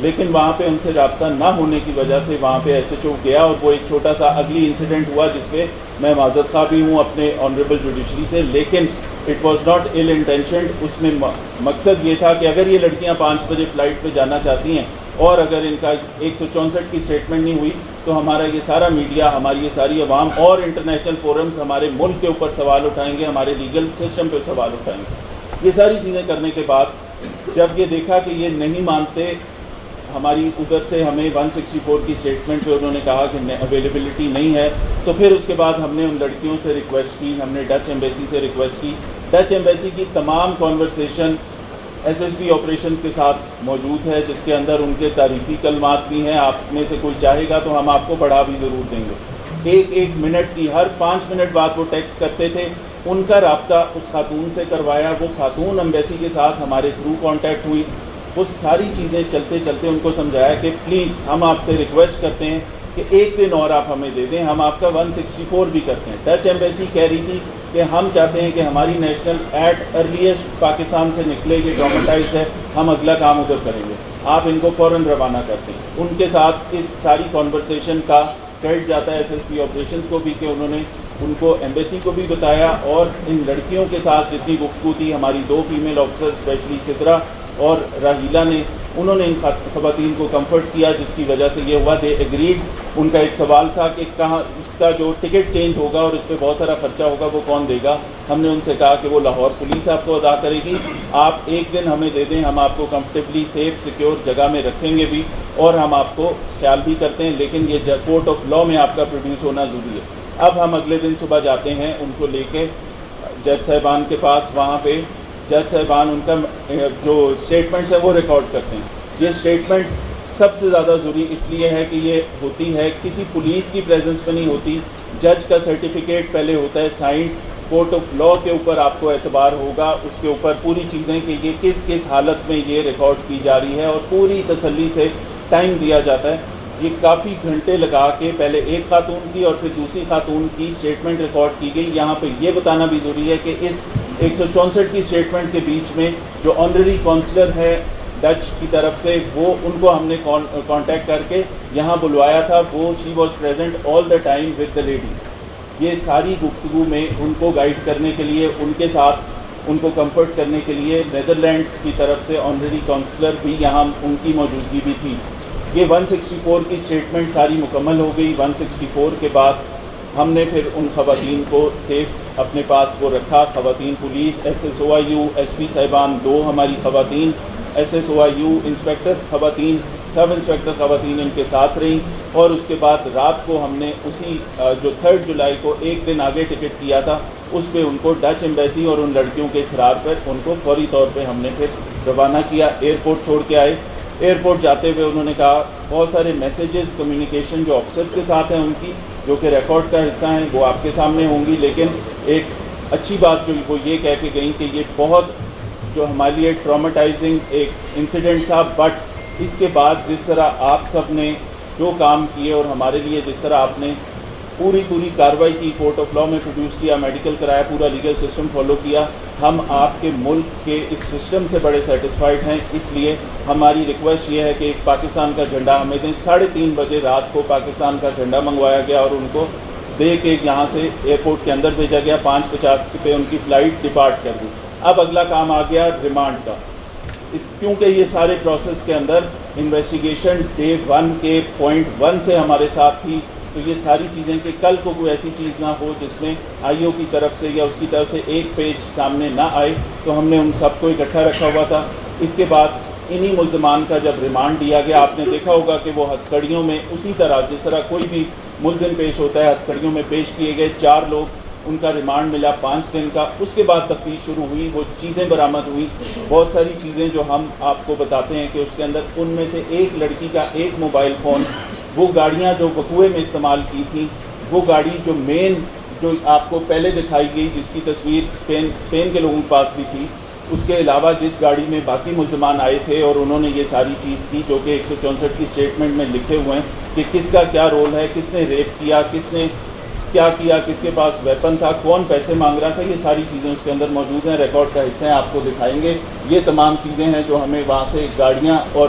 لیکن وہاں پہ ان سے رابطہ نہ ہونے کی وجہ سے وہاں پہ SHO گیا اور وہ ایک چھوٹا سا اگلی انسیڈنٹ ہوا جس پہ میں معذرت خواہ بھی ہوں اپنے آنریبل جوڈیشری سے، لیکن اٹ واز ناٹ ایل انٹینشنڈ. اس میں مقصد یہ تھا کہ اگر یہ لڑکیاں 5 بجے فلائٹ پہ جانا چاہتی ہیں اور اگر ان کا 164 کی اسٹیٹمنٹ نہیں ہوئی تو ہمارا یہ سارا میڈیا، ہماری یہ ساری عوام اور انٹرنیشنل فورمز ہمارے ملک کے اوپر سوال اٹھائیں گے، ہمارے لیگل سسٹم پہ سوال اٹھائیں گے. یہ ساری چیزیں کرنے کے بعد جب یہ دیکھا کہ یہ نہیں مانتے، ہماری ادھر سے ہمیں 164 کی اسٹیٹمنٹ پہ انہوں نے کہا کہ اویلیبلٹی نہیں ہے، تو پھر اس کے بعد ہم نے ان لڑکیوں سے ریکویسٹ کی، ہم نے ڈچ ایمبیسی سے ریکویسٹ کی. ڈچ ایمبیسی کی تمام کانورسیشن SSB آپریشنز کے ساتھ موجود ہے، جس کے اندر ان کے تعریفی کلمات بھی ہیں. آپ میں سے کوئی چاہے گا تو ہم آپ کو پڑھا بھی ضرور دیں گے. ایک منٹ کی، ہر 5 منٹ بعد وہ ٹیکسٹ کرتے تھے. ان کا رابطہ اس خاتون سے کروایا، وہ خاتون ایمبیسی کے ساتھ ہمارے تھرو کانٹیکٹ ہوئی. وہ ساری چیزیں چلتے چلتے ان کو سمجھایا کہ پلیز ہم آپ سے ریکویسٹ کرتے ہیں کہ ایک دن اور آپ ہمیں دے دیں، ہم آپ کا 164 بھی کرتے ہیں. ڈچ ایمبیسی کہہ رہی تھی کہ ہم چاہتے ہیں کہ ہماری نیشنل ایٹ ارلیسٹ پاکستان سے نکلے، یہ ٹرامیٹائز ہے، ہم اگلا کام ادھر کریں گے، آپ ان کو فوراً روانہ کرتے ہیں. ان کے ساتھ اس ساری کانورسیشن کا کریڈٹ جاتا ہے SSB آپریشنز کو بھی کہ انہوں نے ان کو ایمبیسی کو بھی بتایا، اور ان لڑکیوں کے ساتھ جتنی گفتگو تھی ہماری 2 فیمیل آفیسر اسپیشلی سدرا اور راہیلہ نے، انہوں نے ان خواتین کو کمفرٹ کیا، جس کی وجہ سے یہ ہوا. دے ایگریڈ. ان کا ایک سوال تھا کہ کہاں اس کا جو ٹکٹ چینج ہوگا اور اس پہ بہت سارا خرچہ ہوگا وہ کون دے گا. ہم نے ان سے کہا کہ وہ لاہور پولیس آپ کو ادا کرے گی، آپ ایک دن ہمیں دے دیں، ہم آپ کو کمفرٹیبلی سیف سیکیور جگہ میں رکھیں گے بھی اور ہم آپ کو خیال بھی کرتے ہیں، لیکن یہ کورٹ آف لا میں آپ کا پروڈیوس ہونا ضروری ہے. اب ہم اگلے دن صبح جاتے ہیں ان کو لے کے جج صاحبان کے پاس. وہاں پہ جج صاحبان ان کا جو اسٹیٹمنٹس ہے وہ ریکارڈ کرتے ہیں. یہ اسٹیٹمنٹ سب سے زیادہ ضروری اس لیے ہے کہ یہ ہوتی ہے کسی پولیس کی پریزنس میں نہیں ہوتی. جج کا سرٹیفکیٹ پہلے ہوتا ہے سائنڈ، کورٹ آف لا کے اوپر آپ کو اعتبار ہوگا، اس کے اوپر پوری چیزیں کہ یہ کس حالت میں یہ ریکارڈ کی جا رہی ہے اور پوری تسلی سے ٹائم دیا جاتا ہے. یہ کافی گھنٹے لگا کے پہلے ایک خاتون کی اور پھر دوسری خاتون کی اسٹیٹمنٹ ریکارڈ کی گئی. یہاں پہ یہ بتانا بھی ضروری ہے کہ اس 164 کی اسٹیٹمنٹ کے بیچ میں جو آنریری کونسلر ہے ڈچ کی طرف سے، وہ ان کو ہم نے کانٹیکٹ کر کے یہاں بلوایا تھا. وہ she was present all the time with the ladies. یہ ساری گفتگو میں ان کو گائیڈ کرنے کے لیے، ان کے ساتھ ان کو کمفرٹ کرنے کے لیے نیدرلینڈس کی طرف سے آنریری کونسلر بھی یہاں ان کی موجودگی بھی تھی. یہ 164 کی اسٹیٹمنٹ ساری مکمل ہو گئی. 164 کے بعد ہم نے پھر ان خواتین کو سیف اپنے پاس وہ رکھا. خواتین پولیس، SSOIU SP صاحبان 2 ہماری خواتین، SSOIU انسپیکٹر خواتین، سب انسپیکٹر خواتین ان کے ساتھ رہیں. اور اس کے بعد رات کو ہم نے اسی جو 3 جولائی کو ایک دن آگے ٹکٹ کیا تھا، اس پہ ان کو ڈچ ایمبیسی اور ان لڑکیوں کے اصرار پر ان کو فوری طور پہ ہم نے پھر روانہ کیا. ایئرپورٹ چھوڑ کے آئے. ایئرپورٹ جاتے ہوئے انہوں نے کہا بہت سارے میسیجز کمیونیکیشن جو آفیسرز کے ساتھ ہیں ان کی، جو کہ ریکارڈ کا حصہ ہیں، وہ آپ کے سامنے ہوں گی. لیکن ایک اچھی بات جو وہ یہ کہہ کے گئیں کہ یہ بہت جو ہمارے لیے ٹرامیٹائزنگ ایک انسیڈنٹ تھا، بٹ اس کے بعد جس طرح آپ سب نے جو کام کیے اور ہمارے لیے جس طرح آپ نے پوری کارروائی کی، کورٹ آف لا میں پروڈیوس کیا، میڈیکل کرایا، پورا لیگل سسٹم فالو کیا، ہم آپ کے ملک کے اس سسٹم سے بڑے سیٹسفائیڈ ہیں. اس لیے ہماری ریکویسٹ یہ ہے کہ ایک پاکستان کا جھنڈا ہمیں دیں. 3:30 بجے رات کو پاکستان کا جھنڈا منگوایا گیا اور ان کو دے کے یہاں سے ایئرپورٹ کے اندر بھیجا گیا. 5:50 پہ ان کی فلائٹ ڈپارٹ کر دی. اب اگلا کام آ گیا ریمانڈ کا. کیونکہ یہ سارے پروسیس کے اندر انویسٹیگیشن ڈے 1 کے پوائنٹ 1 سے ہمارے ساتھ تھی، تو یہ ساری چیزیں کہ کل کو کوئی ایسی چیز نہ ہو جس میں IO کی طرف سے یا اس کی طرف سے ایک پیج سامنے نہ آئے، تو ہم نے ان سب کو اکٹھا رکھا ہوا تھا. اس کے بعد انہی ملزمان کا جب ریمانڈ دیا گیا، آپ نے دیکھا ہوگا کہ وہ ہتھکڑیوں میں اسی طرح جس طرح کوئی بھی ملزم پیش ہوتا ہے ہتھکڑیوں میں پیش کیے گئے. 4 لوگ، ان کا ریمانڈ ملا 5 دن کا. اس کے بعد تفتیش شروع ہوئی، وہ چیزیں برآمد ہوئی، بہت ساری چیزیں جو ہم آپ کو بتاتے ہیں کہ اس کے اندر ان میں سے ایک لڑکی کا ایک موبائل فون، وہ گاڑیاں جو وقوعے میں استعمال کی تھیں، وہ گاڑی جو مین جو آپ کو پہلے دکھائی گئی جس کی تصویر اسپین کے لوگوں کے پاس بھی تھی، اس کے علاوہ جس گاڑی میں باقی ملزمان آئے تھے اور انہوں نے یہ ساری چیز کی جو کہ 164 کی اسٹیٹمنٹ میں لکھے ہوئے ہیں کہ کس کا کیا رول ہے، کس نے ریپ کیا، کس نے کیا کیا، کس کے پاس ویپن تھا، کون پیسے مانگ رہا تھا، یہ ساری چیزیں اس کے اندر موجود ہیں. ریکارڈ کا حصہ ہیں، آپ کو دکھائیں گے. یہ تمام چیزیں ہیں جو ہمیں وہاں سے گاڑیاں اور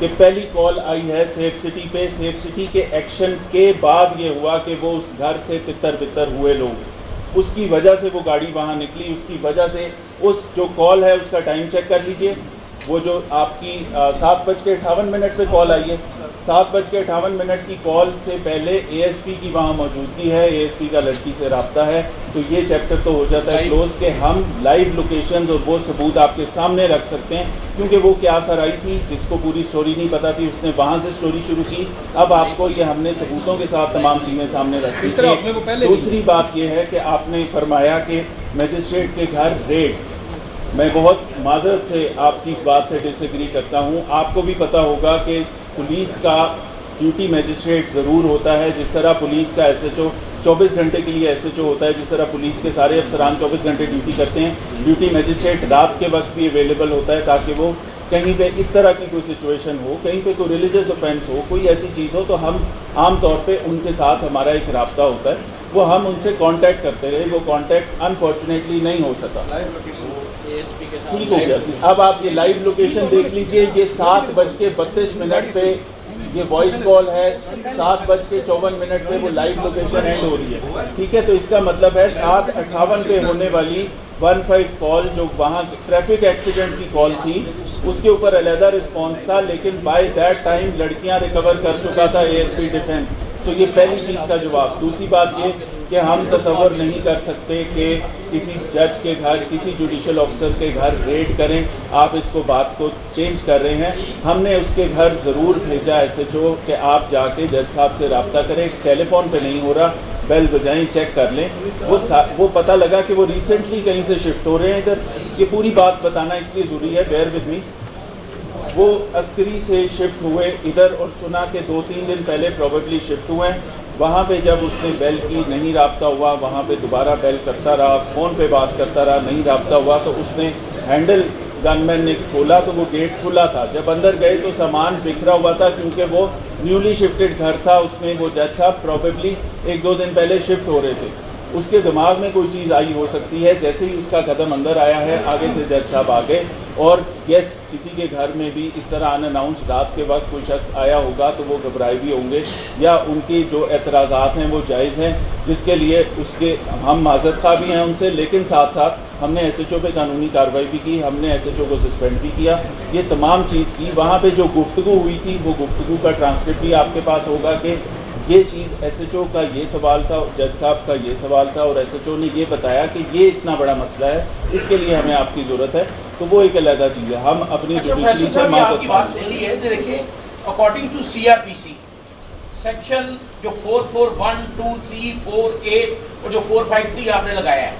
کہ پہلی کال آئی ہے سیف سٹی پہ، سیف سٹی کے ایکشن کے بعد یہ ہوا کہ وہ اس گھر سے تتر بتر ہوئے لوگ، اس کی وجہ سے وہ گاڑی وہاں نکلی، اس کی وجہ سے اس جو کال ہے اس کا ٹائم چیک کر لیجئے، وہ جو آپ کی 7:58 پہ کال آئی ہے، 7:58 کی کال سے پہلے اے ایس پی کی وہاں موجودگی ہے، اے ایس پی کا لڑکی سے رابطہ ہے، تو یہ چیپٹر تو ہو جاتا ہے کلوز کہ ہم لائیو لوکیشنز اور وہ ثبوت آپ کے سامنے رکھ سکتے ہیں، کیونکہ وہ کیا سر آئی تھی جس کو پوری سٹوری نہیں پتا تھی، اس نے وہاں سے سٹوری شروع کی، اب آپ کو یہ ہم نے ثبوتوں کے ساتھ تمام چیزیں سامنے رکھ دی۔ دوسری بات یہ ہے کہ آپ نے فرمایا کہ میجسٹریٹ کے گھر ریڈ، میں بہت معذرت سے آپ کی اس بات سے ڈس ایگری کرتا ہوں، آپ کو بھی پتہ ہوگا کہ پولیس کا ڈیوٹی میجسٹریٹ ضرور ہوتا ہے، جس طرح پولیس کا ایس ایچ او 24 گھنٹے کے لیے ایس ایچ او ہوتا ہے، جس طرح پولیس کے سارے افسران 24 گھنٹے ڈیوٹی کرتے ہیں، ڈیوٹی میجسٹریٹ رات کے وقت بھی اویلیبل ہوتا ہے تاکہ وہ کہیں پہ اس طرح کی کوئی سچویشن ہو، کہیں پہ کوئی ریلیجس اوفینس ہو، کوئی ایسی چیز ہو، تو ہم عام طور پہ ان کے ساتھ ہمارا ایک رابطہ ہوتا ہے، وہ ہم ان سے کانٹیکٹ کرتے رہے، وہ کانٹیکٹ انفارچونیٹلی نہیں ہو سکا۔ ٹھیک ہو گیا جی، اب آپ یہ لائیو لوکیشن دیکھ لیجئے، یہ 7:32 پہ یہ وائس کال ہے، 7:54 پہ وہ لائیو لوکیشن اینڈ ہو رہی ہے، ٹھیک ہے، تو اس کا مطلب ہے 7:58 پہ ہونے والی 15 کال جو وہاں ٹریفک ایکسیڈنٹ کی کال تھی، اس کے اوپر علیحدہ رسپانس تھا، لیکن بائی دیٹ ٹائم لڑکیاں ریکور کر چکا تھا اے ایس پی ڈیفینس، تو یہ پہلی چیز کا جواب۔ دوسری بات یہ کہ ہم تصور نہیں کر سکتے کہ کسی جج کے گھر، کسی جوڈیشل آفیسر کے گھر ریڈ کریں، آپ اس کو بات کو چینج کر رہے ہیں، ہم نے اس کے گھر ضرور بھیجا ایس ایچ او کہ آپ جا کے جج صاحب سے رابطہ کریں، ٹیلی فون پہ نہیں ہو رہا، بیل بجائیں، چیک کر لیں، وہ پتہ لگا کہ وہ ریسنٹلی کہیں سے شفٹ ہو رہے ہیں ادھر، یہ پوری بات بتانا اس لیے ضروری ہے، بیئر ود می، وہ عسکری سے شفٹ ہوئے ادھر اور سنا کہ 2-3 دن پہلے پروبیبلی شفٹ ہوئے ہیں، وہاں پہ جب اس نے بیل کی نہیں رابطہ ہوا، وہاں پہ دوبارہ بیل کرتا رہا، فون پہ بات کرتا رہا، نہیں رابطہ ہوا، تو اس نے ہینڈل گن مین نے کھولا تو وہ گیٹ کھلا تھا، جب اندر گئے تو سامان بکھرا ہوا تھا کیونکہ وہ نیولی شفٹڈ گھر تھا، اس میں وہ جج صاحب پروبیبلی 1-2 دن پہلے شفٹ ہو رہے تھے، اس کے دماغ میں کوئی چیز آئی ہو سکتی ہے، جیسے ہی اس کا قدم اندر آیا ہے آگے سے جج صاحب آگے، اور یس کسی کے گھر میں بھی اس طرح ان اناؤنس رات کے وقت کوئی شخص آیا ہوگا تو وہ گھبرائے بھی ہوں گے، یا ان کی جو اعتراضات ہیں وہ جائز ہیں، جس کے لیے اس کے ہم معذرت خواہ بھی ہیں ان سے، لیکن ساتھ ساتھ ہم نے ایس ایچ او پہ قانونی کارروائی بھی کی، ہم نے ایس ایچ او کو سسپینڈ بھی کیا، یہ تمام چیز کی۔ وہاں پہ جو گفتگو ہوئی تھی وہ گفتگو کا ٹرانسکرپٹ بھی آپ کے پاس ہوگا کہ یہ چیز ایس ایچ او کا یہ سوال تھا، جج صاحب کا یہ سوال تھا، اور ایس ایچ او نے یہ بتایا کہ یہ اتنا بڑا مسئلہ ہے، اس کے لیے ہمیں آپ کی ضرورت ہے، تو وہ ایک علیحدہ چیز ہے، ہم اپنی جوڈیشری سے معذرت بات سن لی ہے، دیکھیں according to C R P C section جو 441, 2, 3, 4, 8 اور جو 453 آپ نے لگایا ہے،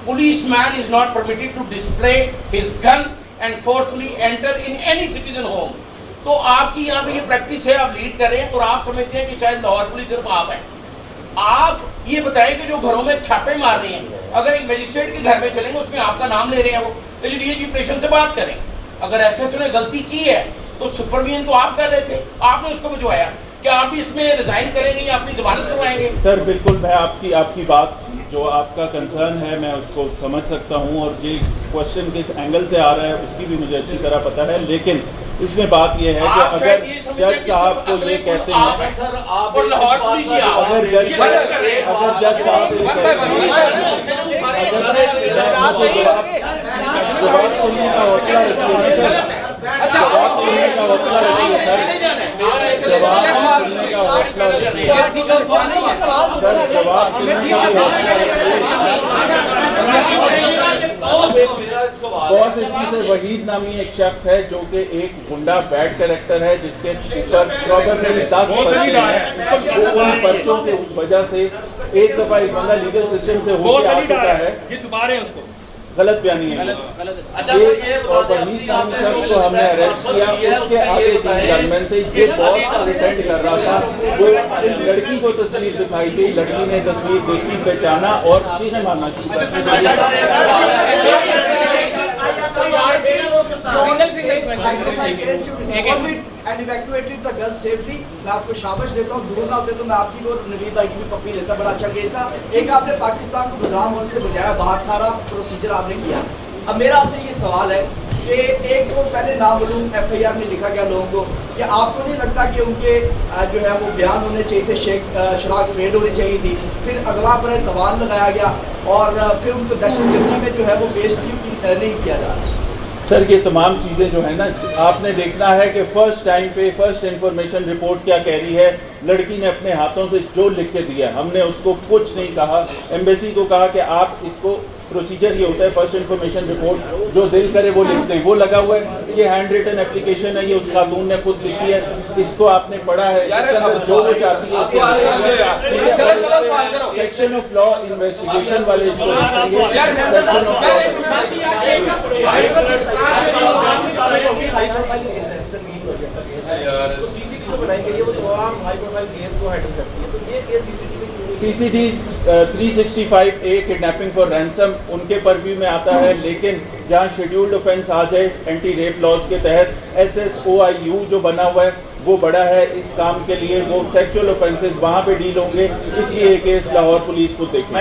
policeman is not permitted to display his gun and forcefully enter in any citizen home. تو آپ کی یہاں پہ یہ پریکٹس ہے، آپ لیڈ کر رہے ہیں اور آپ سمجھتے ہیں کہ شاید لاہور پولیس صرف آپ ہے۔ آپ یہ بتائیں کہ جو گھروں میں چھاپے مار رہے ہیں، اگر ایک میجسٹریٹ کے گھر میں چلیں گے اس میں آپ کا نام لے رہے ہیں، وہ ڈی اے جی آپریشن سے بات کریں، اگر ایسے تو نے غلطی کی ہے تو سپرویژن تو آپ کر رہے تھے، آپ نے اس کو بھجوایا، کیا آپ بھی اس میں ریزائن کریں گے یا اپنی ضمانت کروائیں گے؟ سر بالکل، میں آپ کی بات جو آپ کا کنسرن ہے میں اس کو سمجھ سکتا ہوں، اور یہ کوشچن کس اینگل سے آ را ہے اس کی بھی مجھے اچھی طرح پتہ ہے، لیکن اس میں بات یہ ہے کہ اگر جج صاحب کو یہ کہتے ہیں، اور لاہور پولیس ہی آپ اگر جج صاحب سے جواب سننے کا حوصلہ رکھیے سر، جواب سننے کا حوصلہ رکھیے سر، جواب سننے کا حوصلہ رکھیے سر، جواب سننے کا بھی حوصلہ رکھیے۔ باس اس میں سے وحید نامی ایک شخص ہے جو کہ ایک گنڈا بیڈ کریکٹر ہے، جس کے سر پروبیبلی 10 پرچے ہیں، وہ ان پرچوں کی وجہ سے ایک دفعہ ایک بندہ لیگل سسٹم سے ہو کے آ چکا ہے، یہ چھپا رہے ہیں اس کو، غلط بیانی ہے، اور وحید نامی شخص کو ہم نے اریسٹ کیا، اس کے آگے 3 گنمین تھے، یہ باس پریٹینڈ کر رہا تھا، وہ لڑکی کو تصویر دکھائی گئی، لڑکی نے تصویر دیکھی، پہچانا اور چیخیں مارنا شروع کر and evacuated the girls safely۔ میں آپ کو شاباش دیتا ہوں، دور نہ ہوتے تو میں آپ کی اور نوید بھائی کی بھی پپی لیتا، بڑا اچھا کیس تھا۔ ایک آپ نے پاکستان کو بدنام ہونے سے بجایا، بہت سارا پروسیجر آپ نے کیا۔ اب میرا آپ سے یہ سوال ہے کہ ایک تو پہلے نامعلوم FIR میں لکھا گیا لوگوں کو کہ آپ کو نہیں لگتا کہ ان کے جو ہے وہ بیان ہونے چاہیے تھے, شناخت پیڈ ہونی چاہیے تھی, پھر اغوا پر تاوان لگایا گیا اور پھر ان کو دہشت گردی میں جو ہے وہ پیش نہیں کیا جا رہا. سر یہ تمام چیزیں جو ہیں نا آپ نے دیکھنا ہے کہ فرسٹ ٹائم پہ فرسٹ انفارمیشن رپورٹ کیا کہہ رہی ہے, لڑکی نے اپنے ہاتھوں سے جو لکھ کے دیا, ہم نے اس کو کچھ نہیں کہا, ایمبیسی کو کہا کہ آپ اس کو پروسیجر یہ ہوتا ہے فرسٹ انفارمیشن رپورٹ جو دل کرے وہ لکھ دیں, وہ لگا ہوا ہے, یہ ہینڈ ریٹن اپلیکیشن ہے, یہ اس خاتون نے خود لکھی ہے, اس کو آپ نے پڑھا ہے, اس کے اندر جو وہ چاہتی ہے سیکشن آف لا انویسٹیگیشن والے اس کو لکھیں گے, section of CCD 365A kidnapping for ransom ان کے پرویو میں آتا ہے, لیکن جہاں شیڈیولڈ آفینس آ جائے اینٹی ریپ لاز کے تحت SSOIU جو بنا ہوا ہے وہ بڑا ہے اس کام کے لیے, وہ سیکچوئل آفینسز وہاں پہ ڈیل ہوں گے, اس لیے یہ کیس لاہور پولیس کو دیکھیں.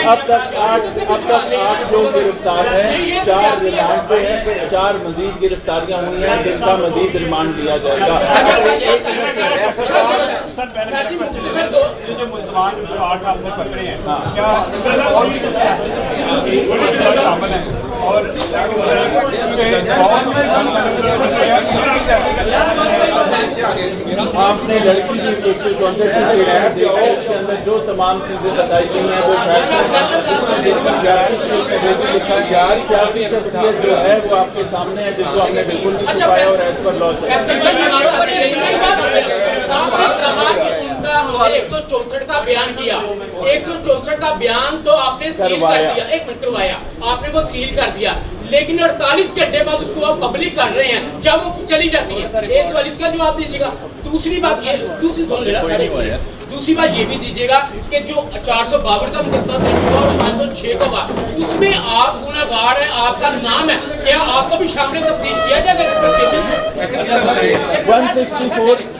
اب تک 8 لوگ گرفتار ہیں, 4 ریمانڈ پہ ہیں, 4 مزید گرفتاریاں ہوئی ہیں جس کا مزید ریمانڈ لیا جائے گا. جو ملزمان جو 8 آپ نے پکڑے ہیں کیا اور بھی شامل ہیں اور آپ نے لڑکی کی 164 کی شکایت دیکھی ہے, اس کے اندر جو تمام چیزیں بتائی گئی ہیں وہ سیاسی شخصیت جو ہے وہ آپ کے سامنے ہے, جس کو آپ نے بالکل نہیں چھپایا اور ایز پر لا 164 کا بیان کیا, 164 کا بیان تو آپ نے سیل کر دیا, ایک منٹ کروایا آپ نے, وہ سیل کر دیا, لیکن 48 گھنٹے بعد اس کو آپ پبلک کر رہے ہیں جب وہ چلی جاتی ہے. ایک سوال اس کا جواب دیجیے گا. دوسری بات یہ, دوسری بات یہ بھی دیجیے گا کہ جو 452 کا مقدمہ اور 506 کا ہوا اس میں آپ گنہگار ہیں, آپ کا نام ہے, کیا آپ کو بھی شامل تفتیش کیا جائے گا؟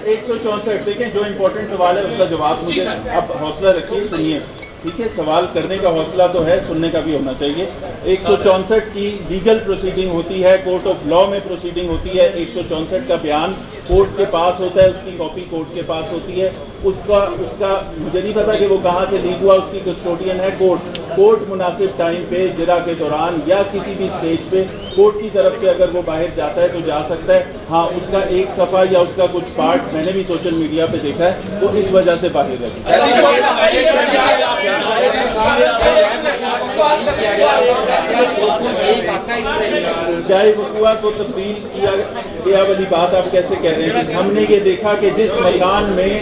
164 دیکھیں جو امپورٹنٹ سوال ہے اس کا جواب مجھے اب حوصلہ رکھیے, سنیے ٹھیک ہے, سوال کرنے کا حوصلہ تو ہے, سننے کا بھی ہونا چاہیے. 164 کی لیگل پروسیڈنگ ہوتی ہے, کورٹ آف لا میں پروسیڈنگ ہوتی ہے, 164 کا بیان کورٹ کے پاس ہوتا ہے, اس کی کاپی کورٹ کے پاس ہوتی ہے, اس کا مجھے نہیں پتا کہ وہ کہاں سے لیک ہوا, اس کی کسٹوڈین ہے کورٹ. کورٹ مناسب ٹائم پہ جرا کے دوران یا کسی بھی سٹیج پہ کورٹ کی طرف سے اگر وہ باہر جاتا ہے تو جا سکتا ہے. ہاں اس کا ایک صفحہ یا اس کا کچھ پارٹ میں نے بھی سوشل میڈیا پہ دیکھا ہے, وہ اس وجہ سے باہر ہے. چاہے وقوع کو تبدیل کیا گیا والی بات آپ کیسے کہہ رہے ہیں؟ ہم نے یہ دیکھا کہ جس مکان میں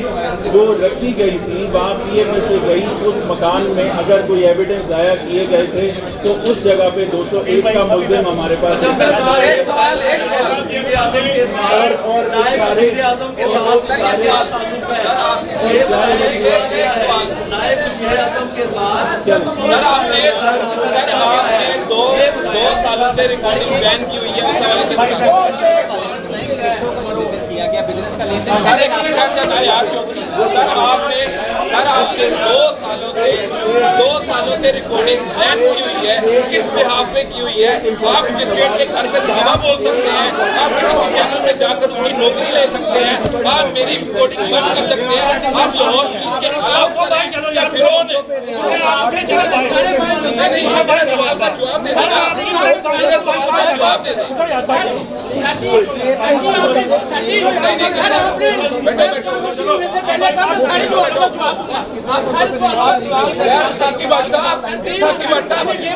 وہ رکھی گئی تھی وہاں پیے میں سے گئی, اس مکان میں اگر کوئی ایویڈنس ضائع کیے گئے تھے تو اس جگہ پہ 201 کا ملزم ہمارے پاس دو سالوں سے ریکارڈنگ بین کی ہوئی ہے, اس حوالے سے آپ نے 2 سالوں سے ریکارڈنگ بین کی ہوئی ہے, کس بحاف پہ کی ہوئی ہے؟ آپ مجسٹریٹ کے گھر پہ دعویٰ بول سکتے ہیں, آپ کسی چینل میں جا کر اس کی نوکری لے سکتے ہیں, آپ میری ریکارڈنگ بند کر سکتے ہیں, آپ لاہور پولیس کے خلاف کریں یا فرون میرے سوال کا جواب دے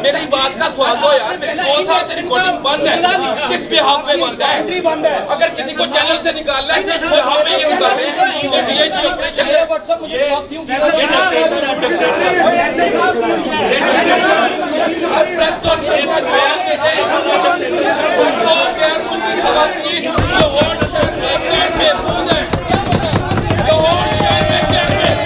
میری بات کا سوال دو یار, میری 2 سال سے ریکارڈنگ بند ہے, کس بحاف پہ بند ہے؟ اگر کسی کو چینل سے نکالنا ہے کس بحاف پہ یہ نکال رہے ہیں؟ یہ ڈی ایچ ای آپریشن ہے, ہر پریس کانفرنس کا جواب دیتے ہیں. خواتین لاہور شہر میں غیر محفوظ ہیں, لاہور شہر میں غیر محفوظ ہیں.